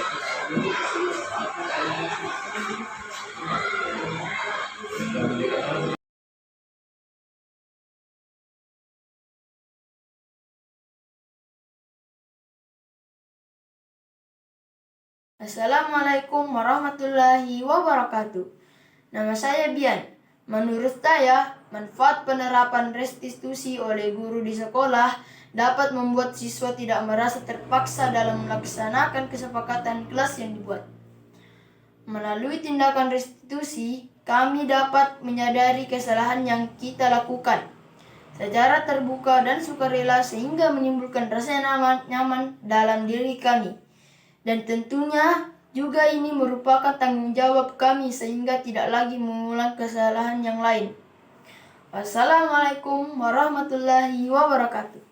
Assalamualaikum warahmatullahi wabarakatuh. Nama saya Bian. Menurut saya, manfaat penerapan restitusi oleh guru di sekolah dapat membuat siswa tidak merasa terpaksa dalam melaksanakan kesepakatan kelas yang dibuat. Melalui tindakan restitusi, kami dapat menyadari kesalahan yang kita lakukan secara terbuka dan sukarela sehingga menimbulkan rasa nyaman dalam diri kami. Dan tentunya juga ini merupakan tanggung jawab kami sehingga tidak lagi mengulang kesalahan yang lain. Wassalamualaikum warahmatullahi wabarakatuh.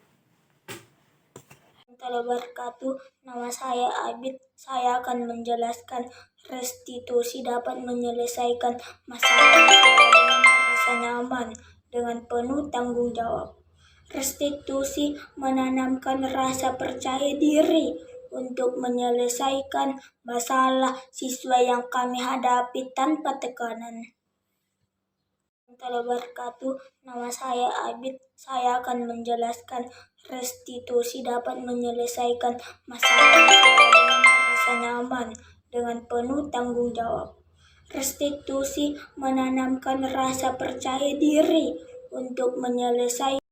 Wabarakatuh. Nama saya Abid. Saya akan menjelaskan restitusi dapat menyelesaikan masalah-masalah dengan rasa nyaman dengan penuh tanggung jawab. Restitusi menanamkan rasa percaya diri untuk menyelesaikan masalah siswa yang kami hadapi tanpa tekanan. Wabarakatuh. Nama saya Abid. Saya akan menjelaskan restitusi dapat menyelesaikan masalah-masalah dengan rasa nyaman dengan penuh tanggung jawab. Restitusi menanamkan rasa percaya diri untuk menyelesaikan